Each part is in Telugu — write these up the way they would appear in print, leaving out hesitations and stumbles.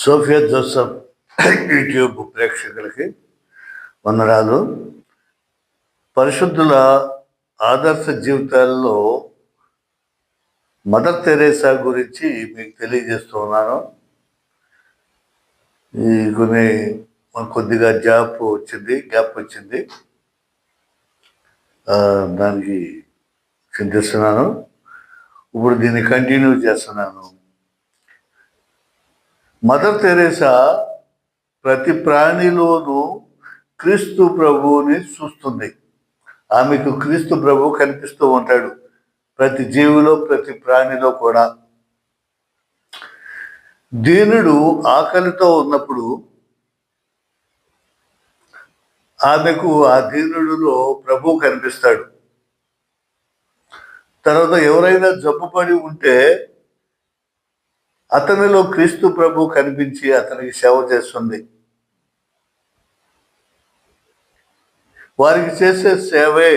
సోఫియా జోసఫ్ యూట్యూబ్ ప్రేక్షకులకి వందనాలు. పరిశుద్ధుల ఆదర్శ జీవితాల్లో మదర్ తెరేసా గురించి మీకు తెలియజేస్తున్నాను. ఈ కొద్దిగా గ్యాప్ వచ్చింది, దానికి చింతిస్తున్నాను. ఇప్పుడు దీన్ని కంటిన్యూ చేస్తున్నాను. మదర్ తెరేసా ప్రతి ప్రాణిలోనూ క్రీస్తు ప్రభువుని చూస్తుంది. ఆమెకు క్రీస్తు ప్రభువు కనిపిస్తూ ఉంటాడు ప్రతి జీవిలో, ప్రతి ప్రాణిలో కూడా. దీనుడు ఆకలితో ఉన్నప్పుడు ఆమెకు ఆ దీనుడిలో ప్రభువు కనిపిస్తాడు. తర్వాత ఎవరైనా జబ్బుపడి ఉంటే అతనిలో క్రీస్తు ప్రభు కనిపించి అతనికి సేవ చేస్తుంది. వారికి చేసే సేవే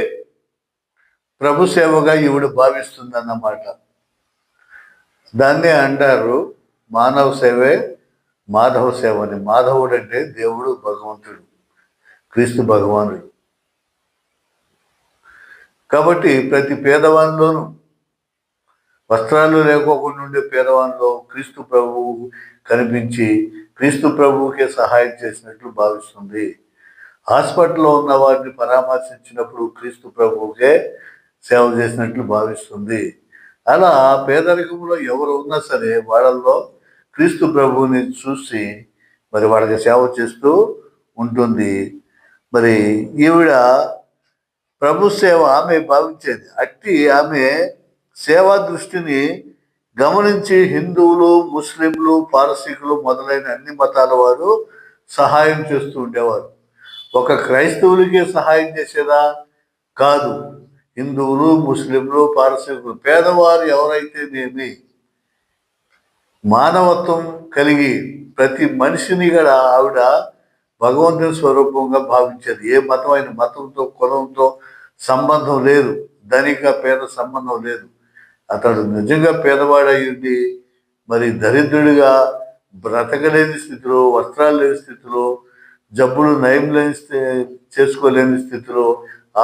ప్రభు సేవగా ఈవిడ భావిస్తుంది అన్నమాట. దాన్నే అంటారు మానవ సేవే మాధవ సేవ అని. మాధవుడు అంటే దేవుడు, భగవంతుడు, క్రీస్తు భగవానుడు. కాబట్టి ప్రతి పేదవానిలోనూ, వస్త్రాలు లేకోకుండా ఉండే పేదవానిలో క్రీస్తు ప్రభువు కనిపించి క్రీస్తు ప్రభువుకే సహాయం చేసినట్లు భావిస్తుంది. హాస్పిటల్లో ఉన్న వారిని పరామర్శించినప్పుడు క్రీస్తు ప్రభువుకే సేవ చేసినట్లు భావిస్తుంది. అలా పేదరికంలో ఎవరు ఉన్నా సరే వాళ్ళల్లో క్రీస్తు ప్రభువుని చూసి మరి వాళ్ళకి సేవ చేస్తూ ఉంటుంది. మరి ఈవిడ ప్రభు సేవ ఆమె భావించేది. అట్టి ఆమె సేవా దృష్టిని గమనించి హిందువులు, ముస్లింలు, పారసీకులు మొదలైన అన్ని మతాల వారు సహాయం చేస్తూ ఉండేవారు. ఒక క్రైస్తవులకే సహాయం చేసేదా? కాదు. హిందువులు, ముస్లింలు, పారసీకులు, పేదవారు ఎవరైతేనేమి మానవత్వం కలిగి ప్రతి మనిషిని కూడా ఆవిడ భగవంతుని స్వరూపంగా భావించేది. ఏ మతమైన మతంతో, కులంతో సంబంధం లేదు, ధనిక పేద సంబంధం లేదు. అతడు నిజంగా పేదవాడయ్యింది, మరి దరిద్రుడిగా బ్రతకలేని స్థితిలో, వస్త్రాలు లేని స్థితిలో, జబ్బులు నయం చేసుకోలేని స్థితిలో,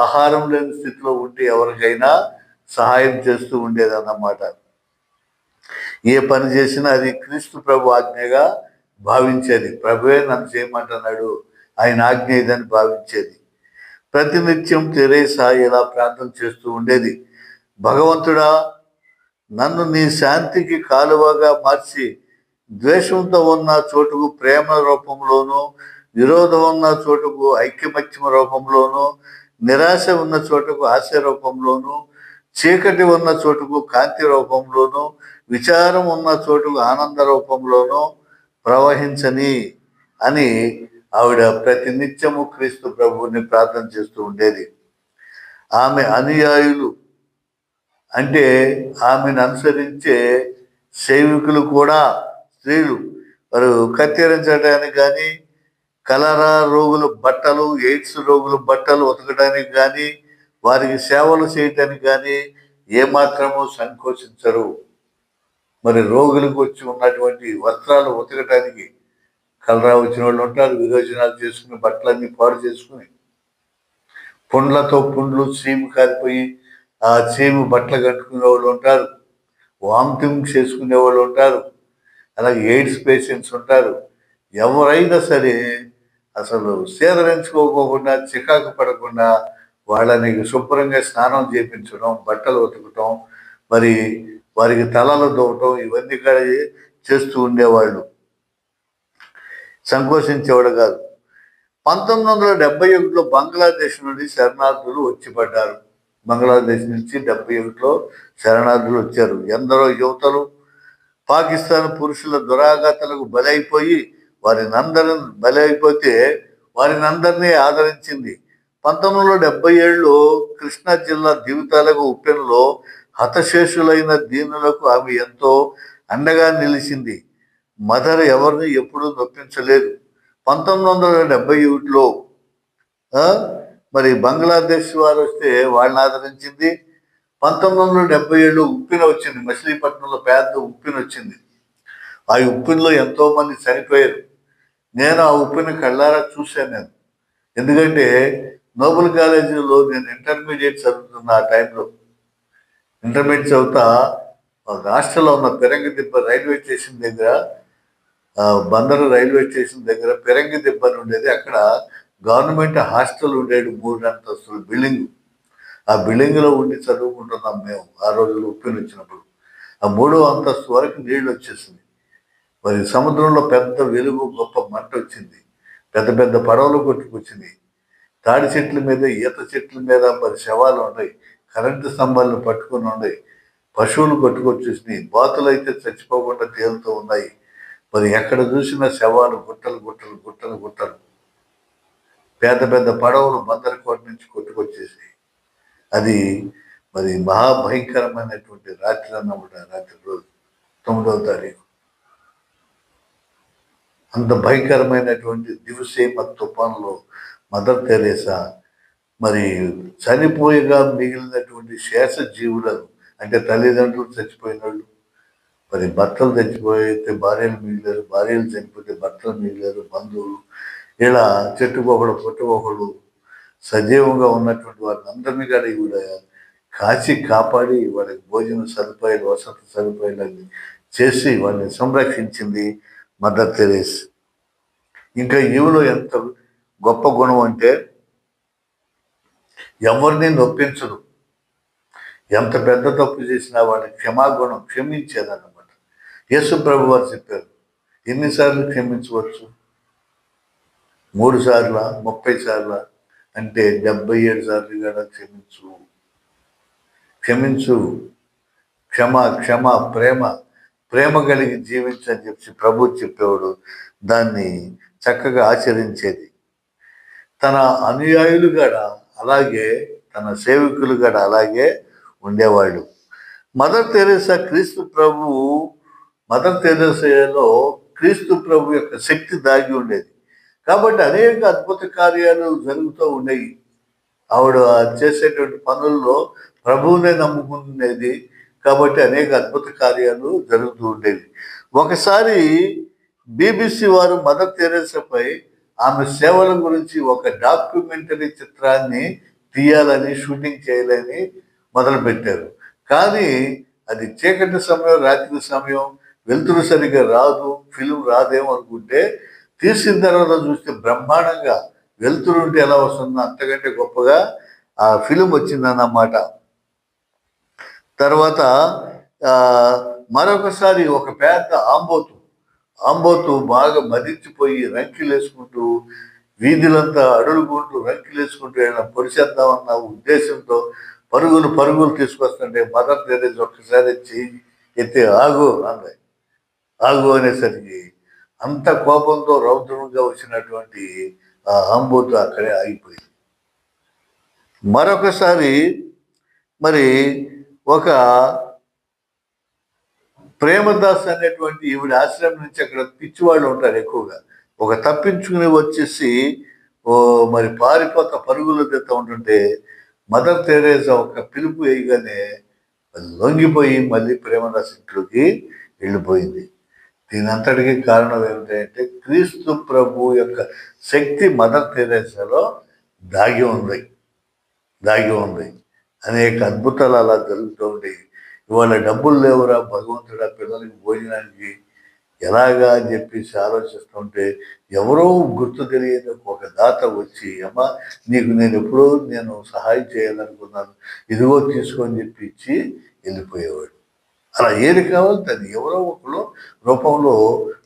ఆహారం లేని స్థితిలో ఉంటే ఎవరికైనా సహాయం చేస్తూ ఉండేదన్నమాట. ఏ పని చేసినా అది క్రీస్తు ప్రభు ఆజ్ఞగా భావించేది. ప్రభువే నన్ను చేయమంటున్నాడు, ఆయన ఆజ్ఞ ఇదని భావించేది. ప్రతినిత్యం తెరేసా ఇలా ప్రార్థన చేస్తూ ఉండేది. భగవంతుడా, నన్ను నీ శాంతికి కాలువగా మార్చి ద్వేషంతో ఉన్న చోటుకు ప్రేమ రూపంలోనూ, విరోధం ఉన్న చోటుకు ఐక్యమత్యం రూపంలోనూ, నిరాశ ఉన్న చోటుకు ఆశ రూపంలోనూ, చీకటి ఉన్న చోటుకు కాంతి రూపంలోనూ, విచారం ఉన్న చోటుకు ఆనంద రూపంలోనూ ప్రవహించని అని ఆవిడ ప్రతినిత్యము క్రీస్తు ప్రభువుని ప్రార్థన చేస్తూ ఉండేది. ఆమె అనుయాయులు అంటే ఆమెను అనుసరించే సేవకులు కూడా స్త్రీలు వారు కత్తిరించడానికి కానీ, కలరా రోగుల బట్టలు, ఎయిడ్స్ రోగుల బట్టలు ఉతకడానికి కానీ, వారికి సేవలు చేయటానికి కానీ ఏమాత్రము సంకోచించరు. మరి రోగులకు వచ్చి ఉన్నటువంటి వస్త్రాలు ఉతకటానికి కలరా వచ్చిన వాళ్ళు ఉంటారు. విరోచనాలు చేసుకుని బట్టలన్నీ పాడు చేసుకుని పుండ్లు చీము కారిపోయి ఆ చీము బట్టలు కట్టుకునే వాళ్ళు ఉంటారు. వామిటింగ్ చేసుకునే వాళ్ళు ఉంటారు. అలాగే ఎయిడ్స్ పేషెంట్స్ ఉంటారు. ఎవరైనా సరే అసలు సేదరించుకోకుండా, చికాకు పడకుండా వాళ్ళని శుభ్రంగా స్నానం చేయించడం, బట్టలు ఉతకటం, మరి వారికి తలలు దూవటం, ఇవన్నీ కూడా చేస్తూ ఉండేవాళ్ళు. సంకోచించేవాడు కాదు. 1971లో బంగ్లాదేశ్ నుండి శరణార్థులు వచ్చి పడ్డారు. బంగ్లాదేశ్ నుంచి 71లో శరణార్థులు వచ్చారు. ఎందరో యువతలు పాకిస్తాన్ పురుషుల దురాఘాతలకు బలైపోయి వారినందరినీ ఆదరించింది. 1977లో కృష్ణా జిల్లా దివితాలకు ఉప్పెనలో హతశేషులైన దీనులకు ఆమె ఎంతో అండగా నిలిచింది. మదర్ ఎవరిని ఎప్పుడూ నొప్పించలేదు. 1971లో మరి బంగ్లాదేశ్ వారు వస్తే వాళ్ళని ఆదరించింది. 1977 ఉప్పిన వచ్చింది, మచిలీపట్నంలో పెద్ద ఉప్పిన వచ్చింది. ఆ ఉప్పినిలో ఎంతో మంది చనిపోయారు. నేను ఆ ఉప్పిని కళ్ళారా చూశాను నేను. ఎందుకంటే నోబెల్ కాలేజీలో నేను ఇంటర్మీడియట్ చదువుతున్న ఆ టైంలో. ఇంటర్మీడియట్ చదువుతా హాస్టల్లో ఉన్న పెరంగిదిబ్బ రైల్వే స్టేషన్ దగ్గర, బందరు రైల్వే స్టేషన్ దగ్గర పెరంగిదిబ్బ అని ఉండేది. అక్కడ గవర్నమెంట్ హాస్టల్ ఉండేది, 3 అంతస్తుల బిల్డింగ్. ఆ బిల్డింగ్లో ఉండి చదువుకుంటున్నాం మేము ఆ రోజుల్లో ఉప్పిని వచ్చినప్పుడు. ఆ 3వ అంతస్తు వరకు నీళ్ళు వచ్చేసింది. మరి సముద్రంలో పెద్ద వెలుగు, గొప్ప మంట వచ్చింది. పెద్ద పెద్ద పడవలు కొట్టుకొచ్చింది. తాడి చెట్ల మీద, ఈత చెట్ల మీద మరి శవాలు ఉన్నాయి. కరెంటు స్తంభాలను పట్టుకుని ఉన్నాయి. పశువులు కొట్టుకొచ్చేసినాయి. బాతులు అయితే చచ్చిపోకుండా తేలుతూ ఉన్నాయి. మరి ఎక్కడ చూసినా శవాలు, గుట్టలు గుట్టలు గుట్టలు గుట్టలు. పెద్ద పెద్ద పడవలు బందరకోట నుంచి కొట్టుకొచ్చేసాయి. అది మరి మహాభయంకరమైనటువంటి రాత్రి అన్నమాట. రాత్రి రోజు 9వ తారీఖు అంత భయంకరమైనటువంటి దివిసీమ తుఫాన్లో మదర్ తెరేసా మరి చనిపోయిగా మిగిలినటువంటి శేష జీవులను, అంటే తల్లిదండ్రులు చచ్చిపోయిన వాళ్ళు, మరి భర్తలు చచ్చిపోయితే భార్యలు మిగిలారు, భార్యలు చనిపోతే భర్తలు మిగిలారు, బంధువులు, ఇలా చెట్టుకొకడు పుట్టుకొకడు సజీవంగా ఉన్నటువంటి వారిని అందరినీ కూడా ఈవిడ కాచి కాపాడి వాళ్ళకి భోజన సదుపాయాలు, వసతి సదుపాయాలన్నీ చేసి వాళ్ళని సంరక్షించింది మదర్ తెరేస్. ఇంకా ఈవిలో ఎంత గొప్ప గుణం అంటే ఎవరిని నొప్పించదు. ఎంత పెద్ద తప్పు చేసినా వాళ్ళని క్షమాగుణం, క్షమించేదన్నమాట. యేసు ప్రభు వారు చెప్పారు, ఎన్నిసార్లు క్షమించవచ్చు? 3 సార్ల, 30 సార్ల, అంటే 77 సార్లు కూడా క్షమించు. క్షమించు, క్షమ క్షమ, ప్రేమ ప్రేమ కలిగి జీవించని చెప్పి ప్రభు చెప్పేవాడు. దాన్ని చక్కగా ఆచరించేది. తన అనుయాయులు కూడా అలాగే, తన సేవకులు కూడా అలాగే ఉండేవాళ్ళు. మదర్ తెరేసా క్రీస్తు ప్రభువు, మదర్ తెరేసాలో క్రీస్తు ప్రభు యొక్క శక్తి దాగి ఉండేది. కాబట్టి అనేక అద్భుత కార్యాలు జరుగుతూ ఉండేవి. ఆవిడ చేసేటువంటి పనుల్లో ప్రభువునే నమ్ముకునేది. కాబట్టి అనేక అద్భుత కార్యాలు జరుగుతూ ఉండేవి. ఒకసారి BBC వారు మదర్ తెరేసాపై ఆమె సేవల గురించి ఒక డాక్యుమెంటరీ చిత్రాన్ని తీయాలని, షూటింగ్ చేయాలని మొదలుపెట్టారు. కానీ అది చీకటి సమయం, రాత్రి సమయం, వెలుతురు సరిగ్గా రాదు, ఫిలిం రాదేమో అనుకుంటే తీసిన తర్వాత చూస్తే బ్రహ్మాండంగా వెలుతురు ఉంటే ఎలా వస్తుందో అంతకంటే గొప్పగా ఆ ఫిలిం వచ్చిందన్నమాట. తర్వాత మరొకసారి ఒక పెద్ద ఆంబోతు బాగా మదించిపోయి రంకిలేసుకుంటూ వీధులంతా అడుగుకుంటూ రంకిలేసుకుంటూ పొడిచేద్దామన్న ఉద్దేశంతో పరుగులు తీసుకొస్తుంటే మదర్ తెరేసా ఒక్కసారి చెయ్యి ఎత్తి ఆగు అంది. ఆగు అనేసరికి అంత కోపంతో రౌద్రంగా వచ్చినటువంటి ఆ ఆంబోతు అక్కడే ఆగిపోయింది. మరొకసారి మరి ఒక ప్రేమదాస్ అనేటువంటి ఈవిడ ఆశ్రమం నుంచి అక్కడ పిచ్చివాళ్ళు ఉంటారు ఎక్కువగా. ఒక తప్పించుకుని వచ్చేసి మరి పారిపోతా పరుగులు తెస్తా ఉంటుంటే మదర్ తెరేసా ఒక పిలుపు వేయగానే లొంగిపోయి మళ్ళీ ప్రేమదాస్ ఇంట్లోకి వెళ్ళిపోయింది. దీని అంతటికి కారణం ఏమిటంటే క్రీస్తు ప్రభు యొక్క శక్తి మదర్ తెరేసాలో దాగి ఉంది. అనేక అద్భుతాలు అలా జరుగుతూ ఉండేవి. ఇవాళ డబ్బులు లేవురా భగవంతుడా పిల్లలకి భోజనానికి ఎలాగా అని చెప్పేసి ఆలోచిస్తుంటే ఎవరో గుర్తు తెలియని ఒక దాత వచ్చి, అమ్మ నీకు నేను సహాయం చేయాలనుకున్నాను, ఇదిగో తీసుకొని చెప్పి ఇచ్చి వెళ్ళిపోయేవాడు. అలా ఏది కావాలి దాన్ని ఎవరో ఒకరు రూపంలో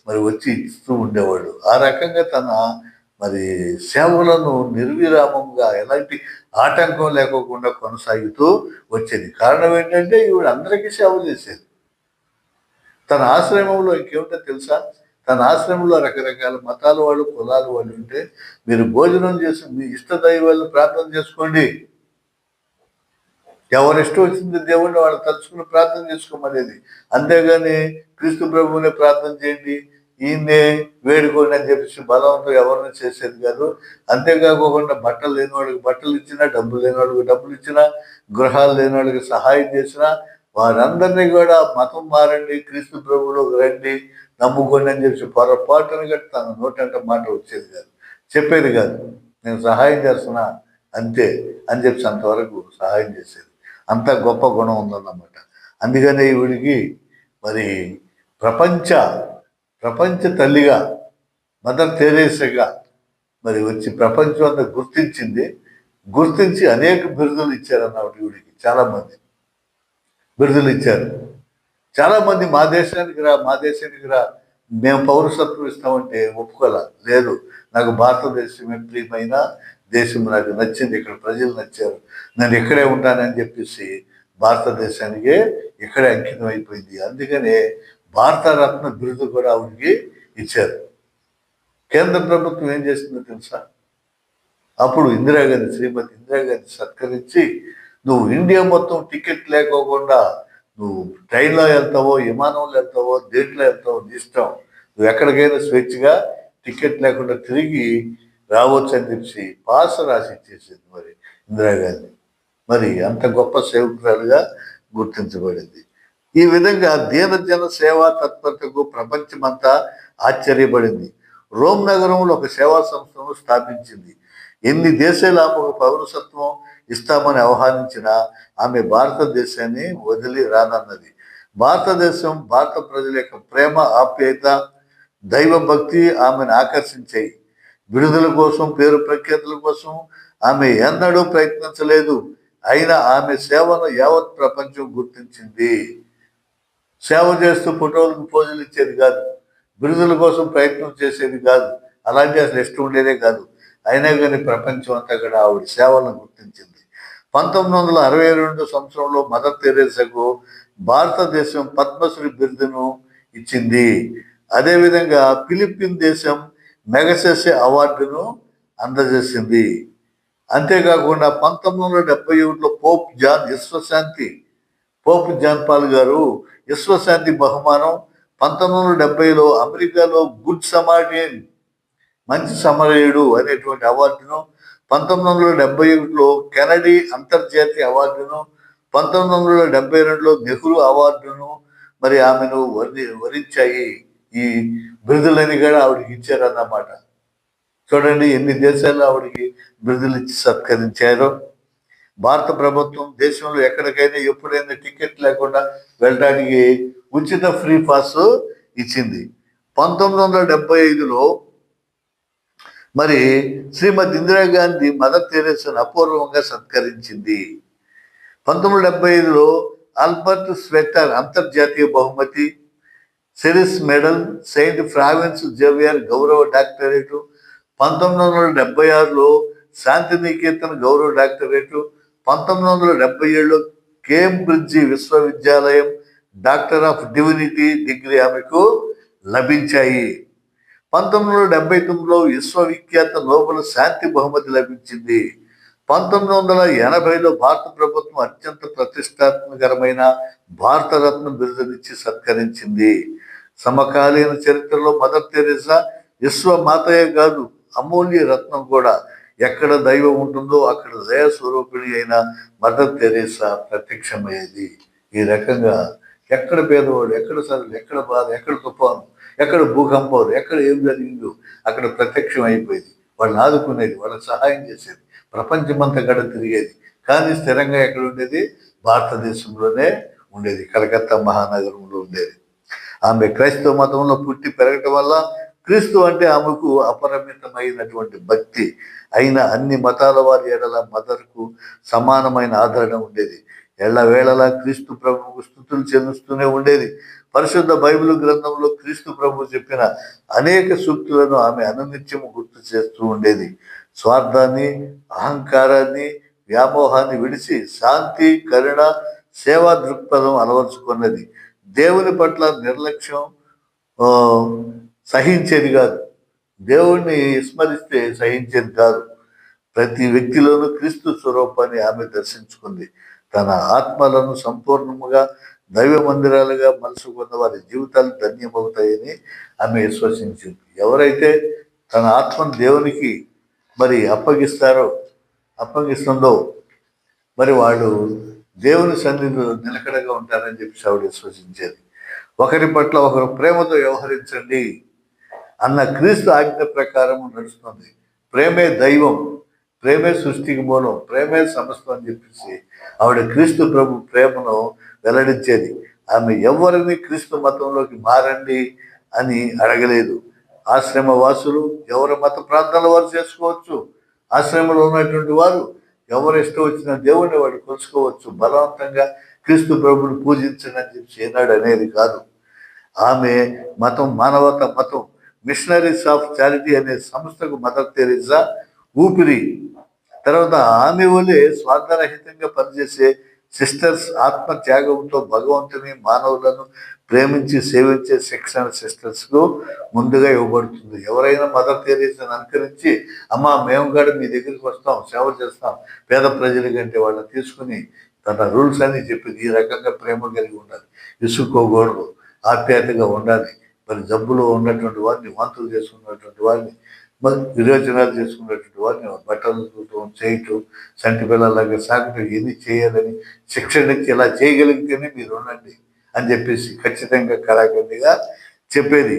మరి వచ్చి ఇస్తూ ఉండేవాడు. ఆ రకంగా తన మరి సేవలను నిర్విరామంగా ఎలాంటి ఆటంకం లేకోకుండా కొనసాగుతూ వచ్చేది. కారణం ఏంటంటే ఈవిడ అందరికీ సేవ చేసేది. తన ఆశ్రమంలో ఇంకేమిటో తెలుసా? తన ఆశ్రమంలో రకరకాల మతాల వాళ్ళు, కులాల వాళ్ళు ఉంటే మీరు భోజనం చేసి మీ ఇష్ట దైవాలను ప్రార్థన చేసుకోండి. ఎవరిష్టం వచ్చింది దేవుణ్ణి వాళ్ళు తలుచుకుని ప్రార్థన చేసుకోమనేది. అంతేగాని క్రీస్తు ప్రభువునే ప్రార్థన చేయండి, ఈయన్నే వేడుకోండి అని చెప్పేసి బలవంతం ఎవరిని చేసేది కాదు. అంతేకాకుండా బట్టలు లేని వాళ్ళకి బట్టలు ఇచ్చినా, డబ్బులు లేని వాళ్ళకి డబ్బులు ఇచ్చినా, గృహాలు లేని వాళ్ళకి సహాయం చేసినా, వారందరినీ కూడా మతం మారండి, క్రీస్తు ప్రభువులో రండి, నమ్ముకోండి అని చెప్పి పొరపాటున గట్టి తన నోటంట మాట వచ్చేది కాదు, చెప్పేది కాదు. నేను సహాయం చేస్తున్నా అంతే అని చెప్పి అంతవరకు సహాయం చేసేది. అంత గొప్ప గుణం ఉందన్నమాట. అందుకనే ఈవిడికి మరి ప్రపంచ ప్రపంచ తల్లిగా, మదర్ తెరేసాగా మరి వచ్చి ప్రపంచం అంతా గుర్తించి అనేక బిరుదులు ఇచ్చారన్నమాట. ఈవిడికి చాలామంది బిరుదులు ఇచ్చారు. చాలామంది మా దేశానికి రా మేము పౌరసత్వం ఇస్తామంటే ఒప్పుకోలే. లేదు, నాకు భారతదేశమే ప్రియమైన దేశం, నాకు నచ్చింది, ఇక్కడ ప్రజలు నచ్చారు, నేను ఇక్కడే ఉంటానని చెప్పేసి భారతదేశానికే ఇక్కడే అంకితం అయిపోయింది. అందుకనే భారతరత్న బిరుదు కూడా ఆవిడికి ఇచ్చారు. కేంద్ర ప్రభుత్వం ఏం చేస్తుందో తెలుసా? అప్పుడు శ్రీమతి ఇందిరాగాంధీ సత్కరించి, నువ్వు ఇండియా మొత్తం టికెట్ లేకోకుండా నువ్వు ట్రైన్లో వెళ్తావో, విమానంలో వెళ్తావో, దేంట్లో వెళ్తావో ఇష్టం, నువ్వు ఎక్కడికైనా స్వేచ్ఛగా టికెట్ లేకుండా తిరిగి రావచ్చు అని చెప్పి పాస్ రాసి ఇచ్చేసింది మరి ఇందిరాగాంధీ. మరి అంత గొప్ప సేవకురాలుగా గుర్తించబడింది. ఈ విధంగా దీనజన సేవా తత్పరతకు ప్రపంచమంతా ఆశ్చర్యపడింది. రోమ్ నగరంలో ఒక సేవా సంస్థను స్థాపించింది. ఎన్ని దేశాలు ఆమెకు పౌరసత్వం ఇస్తామని ఆహ్వానించిన ఆమె భారతదేశాన్ని వదిలి రానన్నది. భారతదేశం, భారత ప్రజల యొక్క ప్రేమ, ఆప్యాయత, దైవభక్తి ఆమెను ఆకర్షించాయి. విడుదల కోసం, పేరు ప్రఖ్యాతుల కోసం ఆమె ఎన్నడూ ప్రయత్నించలేదు. అయినా ఆమె సేవను యావత్ ప్రపంచం గుర్తించింది. సేవ చేస్తూ ఫోటోలకు పోజులు ఇచ్చేది కాదు, బిరుదుల కోసం ప్రయత్నం చేసేది కాదు, అలాంటి అసలు ఇష్టం ఉండేదే కాదు. అయినా కానీ ప్రపంచం అంతా కూడా ఆవిడ సేవలను గుర్తించింది. 1962 సంవత్సరంలో మదర్ తెరేసాకు భారతదేశం పద్మశ్రీ బిరుదును ఇచ్చింది. అదేవిధంగా ఫిలిప్పీన్ దేశం మెగసెస్ అవార్డును అందజేసింది. అంతేకాకుండా 1971లో పోప్ జాన్ పాల్ గారు విశ్వశాంతి బహుమానం, 1970లో అమెరికాలో గుడ్ సమారియన్, మంచి సమరయుడు అనేటువంటి అవార్డును, 1971లో కెనడీ అంతర్జాతీయ అవార్డును, 1972లో నెహ్రూ అవార్డును మరి ఆమెను వరించాయి. ఈ బిరుదులని కూడా ఆవిడకి ఇచ్చారన్నమాట. చూడండి ఎన్ని దేశాలు ఆవిడకి బిరుదులు ఇచ్చి సత్కరించారో. భారత ప్రభుత్వం దేశంలో ఎక్కడికైనా ఎప్పుడైనా టికెట్ లేకుండా వెళ్ళడానికి ఉచిత ఫ్రీ పాస్ ఇచ్చింది. 1975లో మరి శ్రీమతి ఇందిరాగాంధీ మదర్ తెరేసాను అపూర్వంగా సత్కరించింది. 1975లో ఆల్బర్ట్ స్వెటర్ అంతర్జాతీయ బహుమతి, సెరిస్ మెడల్, సెయింట్ ఫ్రాన్సిస్ జేవియర్ గౌరవ డాక్టరేటు, 1976లో శాంతినికేతన్ గౌరవ డాక్టరేటు, 1977లో కేంబ్రిడ్జి విశ్వవిద్యాలయం డాక్టర్ ఆఫ్ డివినిటీ డిగ్రీ ఆమెకు లభించాయి. 1979లో విశ్వవిఖ్యాత నోబెల్ శాంతి బహుమతి లభించింది. 1980లో భారత ప్రభుత్వం అత్యంత ప్రతిష్టాత్మకరమైన భారతరత్న బిరుదునిచ్చి సత్కరించింది. సమకాలీన చరిత్రలో మదర్ తెరేసా విశ్వమాతయే కాదు, అమూల్య రత్నం కూడా. ఎక్కడ దైవం ఉంటుందో అక్కడ దయా స్వరూపిణి అయిన మదర్ తెరేసా ప్రత్యక్షమయ్యేది. ఈ రకంగా ఎక్కడ పేదవాడు, ఎక్కడ చదువు, ఎక్కడ బాధ, ఎక్కడ తుఫాను, ఎక్కడ భూకంపం, ఎక్కడ ఏం జరిగిందో అక్కడ ప్రత్యక్షం అయిపోయేది. వాళ్ళని ఆదుకునేది, వాళ్ళకి సహాయం చేసేది, ప్రపంచమంతా గడ తిరిగేది. కానీ స్థిరంగా ఎక్కడ ఉండేది? భారతదేశంలోనే ఉండేది, కలకత్తా మహానగరంలో ఉండేది. ఆమె క్రైస్తవ మతంలో పుట్టి పెరగటం వల్ల క్రీస్తు అంటే ఆమెకు అపరిమితమైనటువంటి భక్తి. అయినా అన్ని మతాల వారి ఎడల మదర్కు సమానమైన ఆదరణ ఉండేది. ఎల్లవేళలా క్రీస్తు ప్రభువుకు స్తుతులు చెల్లిస్తూనే ఉండేది. పరిశుద్ధ బైబిల్ గ్రంథంలో క్రీస్తు ప్రభు చెప్పిన అనేక సూక్తులను ఆమె అనునిత్యము గుర్తు చేస్తూ ఉండేది. స్వార్థాన్ని, అహంకారాన్ని, వ్యామోహాన్ని విడిచి శాంతి, కరుణ, సేవా దృక్పథం అలవర్చుకున్నది. దేవుని పట్ల నిర్లక్ష్యం సహించేది కాదు, దేవుణ్ణి విస్మరిస్తే సహించేది కాదు. ప్రతి వ్యక్తిలోనూ క్రీస్తు స్వరూపాన్ని ఆమె దర్శించుకుంది. తన ఆత్మలను సంపూర్ణముగా దైవ మందిరాలుగా మలుచుకున్న వారి జీవితాలు ధన్యమవుతాయని ఆమె విశ్వసించింది. ఎవరైతే తన ఆత్మను దేవునికి మరి అప్పగిస్తుందో మరి వాడు దేవుని సన్నిధిలో నిలకడగా ఉంటారని చెప్పి ఆవిడ విశ్వసించేది. ఒకరి పట్ల ఒకరు ప్రేమతో వ్యవహరించండి అన్న క్రీస్తు ఆజ్ఞ ప్రకారం నడుస్తుంది. ప్రేమే దైవం, ప్రేమే సృష్టికి మూలం, ప్రేమే సమస్తం అని చెప్పేసి ఆవిడ క్రీస్తు ప్రభు ప్రేమను వెల్లడించేది. ఆమె ఎవరిని క్రీస్తు మతంలోకి మారండి అని అడగలేదు. ఆశ్రమ వాసులు ఎవరి మత ప్రార్థనలు వారు చేసుకోవచ్చు. ఆశ్రమంలో ఉన్నటువంటి వారు ఎవరు ఇష్టం వచ్చిన దేవుడిని వాడు కొలుసుకోవచ్చు. బలవంతంగా క్రీస్తు ప్రభుని పూజించండి అని చెప్పి ఏనాడు అనేది కాదు. ఆమె మతం మానవత మతం. మిషనరీస్ ఆఫ్ చారిటీ అనే సంస్థకు మదర్ తెరెసా ఊపిరి. తర్వాత ఆమె వలె స్వార్థరహితంగా పనిచేసే సిస్టర్స్ ఆత్మ త్యాగంతో భగవంతుని మానవులను ప్రేమించి సేవించే శిక్షణ సిస్టర్స్కు ముందుగా ఇవ్వబడుతుంది. ఎవరైనా మదర్ తెరెసాను అనుకరించి అమ్మ మేము కూడా మీ దగ్గరికి వస్తాం, సేవ చేస్తాం, పేద ప్రజల కంటే వాళ్ళని తీసుకుని తన రూల్స్ అన్ని చెప్పింది. ఈ రకంగా ప్రేమ కలిగి ఉండాలి, విసుక్కోకూడదు, ఆప్యాయతగా ఉండాలి. మరి జబ్బులో ఉన్నటువంటి వారిని, వాంతులు చేసుకున్నటువంటి వారిని, మరి విరోచనాలు చేసుకున్నటువంటి వారిని బట్టలు చేయటం, సంటి పిల్లలాగా సాగటం, ఎన్ని చేయాలని శిక్షణ ఇచ్చి ఇలా చేయగలిగితేనే మీరు ఉండండి అని చెప్పేసి ఖచ్చితంగా కళాఖండిగా చెప్పేది.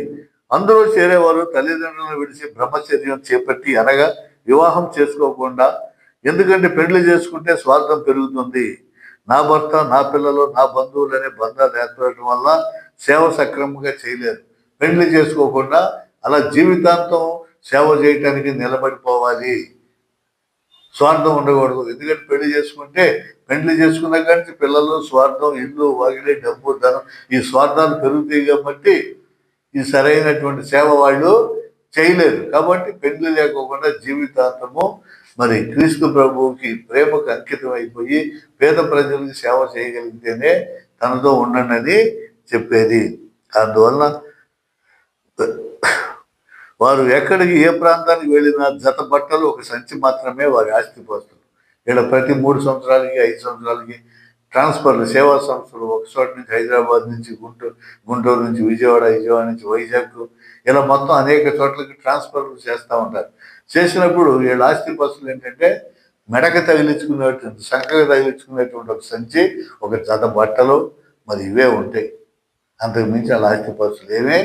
అందులో చేరేవారు తల్లిదండ్రులను విడిచి బ్రహ్మచర్యం చేపట్టి అనగా వివాహం చేసుకోకుండా, ఎందుకంటే పెళ్లి చేసుకుంటే స్వార్థం పెరుగుతుంది. నా భర్త, నా పిల్లలు, నా బంధువులు అనే బంధాలు ఏర్పడటం వల్ల సేవ సక్రమంగా చేయలేరు. పెళ్లి చేసుకోకుండా అలా జీవితాంతం సేవ చేయటానికి నిలబడిపోవాలి. స్వార్థం ఉండకూడదు. ఎందుకంటే పెళ్లి చేసుకున్న కానీ పిల్లలు, స్వార్థం, ఇల్లు, వాగిలి, డబ్బు, ధనం, ఈ స్వార్థాలు పెరుగుతాయి కాబట్టి ఈ సరైనటువంటి సేవ వాళ్ళు చేయలేరు. కాబట్టి పెళ్లి లేకోకుండా జీవితాంతము మరి క్రీస్తు ప్రభువుకి ప్రేమకు అంకితం అయిపోయి పేద ప్రజలకు సేవ చేయగలిగితేనే తనతో ఉండండి అని చెప్పేది. అందువల్ల వారు ఎక్కడికి ఏ ప్రాంతానికి వెళ్ళినా జత బట్టలు, ఒక సంచి మాత్రమే వారి ఆస్తిపాస్తులు. ఇలా ప్రతి 3 సంవత్సరాలకి 5 సంవత్సరాలకి ట్రాన్స్ఫర్లు, సేవా సంస్థలు ఒక చోట నుంచి హైదరాబాద్ నుంచి గుంటూరు నుంచి విజయవాడ, విజయవాడ నుంచి వైజాగ్, ఇలా మొత్తం అనేక చోట్లకి ట్రాన్స్ఫర్లు చేస్తూ ఉంటారు. చేసినప్పుడు వీళ్ళ ఆస్తిపాస్తులు ఏంటంటే మెడక తగిలించుకునేటువంటి, సంకగా తగిలించుకునేటువంటి ఒక సంచి, ఒక జత బట్టలు, మరి ఇవే ఉంటాయి. అంతకు మించి వాళ్ళ ఆస్తిపాస్తులు ఏమే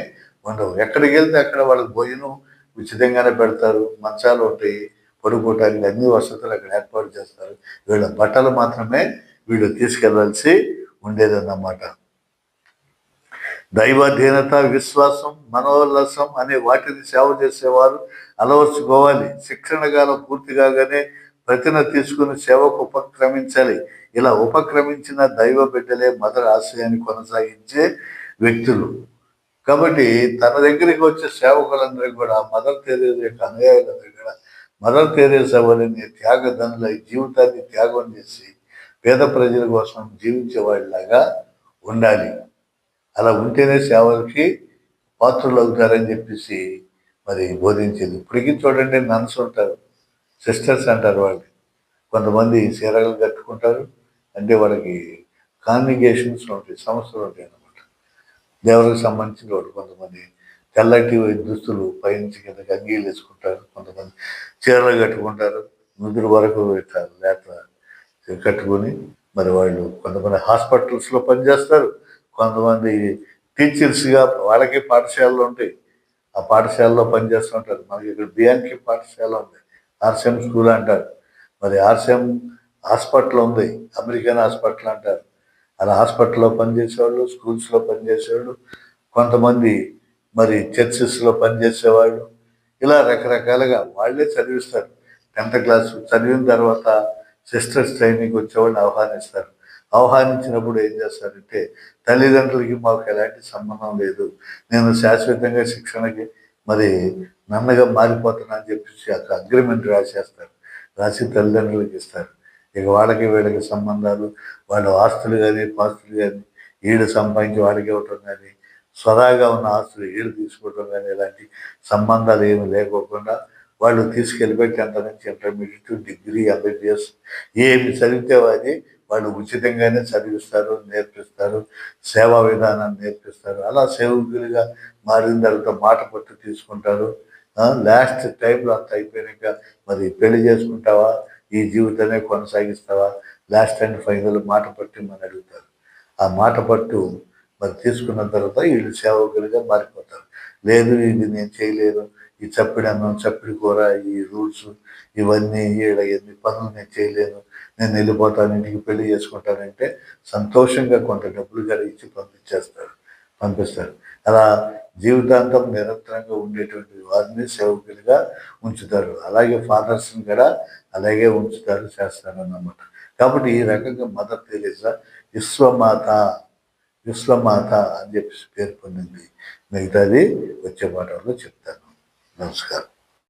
ఉండవు. ఎక్కడికి వెళ్తే అక్కడ వాళ్ళకి భోజనం ఉచితంగానే పెడతారు, మంచాలు ఉంటాయి, పడుకోవటానికి అన్ని వసతులు అక్కడ ఏర్పాటు చేస్తారు. వీళ్ళ బట్టలు మాత్రమే వీళ్ళు తీసుకెళ్లాల్సి ఉండేదన్నమాట. దైవాధీనత, విశ్వాసం, మనోల్లాసం అనే వాటిని సేవ చేసేవారు అలవర్చుకోవాలి. శిక్షణ కాలం పూర్తి కాగానే ప్రతిన తీసుకుని సేవకు ఉపక్రమించాలి. ఇలా ఉపక్రమించిన దైవ బిడ్డలే మదర్ ఆశయాన్ని కొనసాగించే వ్యక్తులు. కాబట్టి తన దగ్గరికి వచ్చే సేవకులందరికీ కూడా మదర్ తెరేసా యొక్క అనుయాయులందరూ కూడా మదర్ తెరేసా వారిని త్యాగధనుల జీవితాన్ని త్యాగం చేసి పేద ప్రజల కోసం జీవించే వాళ్ళలాగా ఉండాలి. అలా ఉంటేనే సేవలకి పాత్రలు అవుతారని చెప్పేసి మరి బోధించేది. ఇప్పటికీ చూడండి, నన్స్ ఉంటారు, సిస్టర్స్ అంటారు వాళ్ళు. కొంతమంది చీరలు కట్టుకుంటారు, అంటే వాళ్ళకి కాంగ్రిగేషన్స్ ఉంటాయి, సంస్థలు ఉంటాయి అన్నమాట. దేవుడికి సంబంధించిన వాళ్ళు కొంతమంది తెల్లటి దుస్తులు పైనుంచి కిందకి అంగీలు వేసుకుంటారు, కొంతమంది చీరలు కట్టుకుంటారు, నుదురు వరకు పెట్టారు లేక కట్టుకొని. మరి వాళ్ళు కొంతమంది హాస్పిటల్స్లో పనిచేస్తారు, కొంతమంది టీచర్స్గా వాళ్ళకి పాఠశాలలు ఉంటాయి, ఆ పాఠశాలలో పనిచేస్తుంటారు. మనకి ఇక్కడ బియాంకి పాఠశాల ఉంది, ఆర్సిఎం స్కూల్ అంటారు. మరి ఆర్సిఎం హాస్పిటల్ ఉంది, అమెరికన్ హాస్పిటల్ అంటారు. అలా హాస్పిటల్లో పనిచేసేవాళ్ళు, స్కూల్స్లో పనిచేసేవాళ్ళు, కొంతమంది మరి చర్చెస్లో పనిచేసేవాళ్ళు, ఇలా రకరకాలుగా వాళ్ళే చదివిస్తారు. 10th క్లాస్ చదివిన తర్వాత సిస్టర్స్ ట్రైనింగ్ వచ్చేవాళ్ళు ఆహ్వానిస్తారు. ఆహ్వానించినప్పుడు ఏం చేస్తారంటే, తల్లిదండ్రులకి మాకు ఎలాంటి సంబంధం లేదు, నేను శాశ్వతంగా శిక్షణకి మరి నన్నగా మారిపోతున్నా అని చెప్పేసి అక్కడ అగ్రిమెంట్ రాసేస్తారు. రాసి తల్లిదండ్రులకి ఇస్తారు. ఇక వాళ్ళకి వీళ్ళకి సంబంధాలు, వాళ్ళ ఆస్తులు కానీ పాస్తులు కానీ ఈడు సంపాదించి వాడికి ఇవ్వటం కానీ, స్వదాగా ఉన్న ఆస్తులు ఈడు తీసుకోవటం కానీ, ఇలాంటి సంబంధాలు ఏమి లేకోకుండా వాళ్ళు తీసుకెళ్ళిపోయి 10th నుంచి ఇంటర్మీడియట్, డిగ్రీ, ఎంబీబీఎస్ ఏమి చదివితే అది వాళ్ళు ఉచితంగానే చదివిస్తారు, నేర్పిస్తారు, సేవా విధానాన్ని నేర్పిస్తారు. అలా సేవకులుగా మారిన తర్వాత మాట పట్టు తీసుకుంటారు. లాస్ట్ టైంలో అంత అయిపోయాక మరి పెళ్లి చేసుకుంటావా, ఈ జీవితాన్ని కొనసాగిస్తావా, లాస్ట్ అండ్ ఫైనల్ మాట పట్టి మన అడుగుతారు. ఆ మాట పట్టు మరి తీసుకున్న తర్వాత వీళ్ళు సేవకులుగా మారిపోతారు. లేదు ఇది నేను చేయలేను, ఈ చప్పిడి అన్నం, చప్పిడి కూర, ఈ రూల్స్ ఇవన్నీ ఈడ ఎన్ని పనులు నేను చేయలేను, నేను వెళ్ళిపోతాను, ఇంటికి పెళ్లి చేసుకుంటానంటే సంతోషంగా కొంత డబ్బులు కూడా ఇచ్చి పంపిస్తారు. అలా జీవితాంతం నిరంతరంగా ఉండేటువంటి వారిని సేవకులుగా ఉంచుతారు. అలాగే ఫాదర్స్ని కూడా అలాగే ఉంచుతారు, చేస్తారు అన్నమాట. కాబట్టి ఈ రకంగా మదర్ తెరీసా విశ్వమాత విశ్వమాత అని చెప్పేసి పేరు పొందింది. మిగతాది వచ్చే పాఠంలో చెప్తాను. నమస్కారం.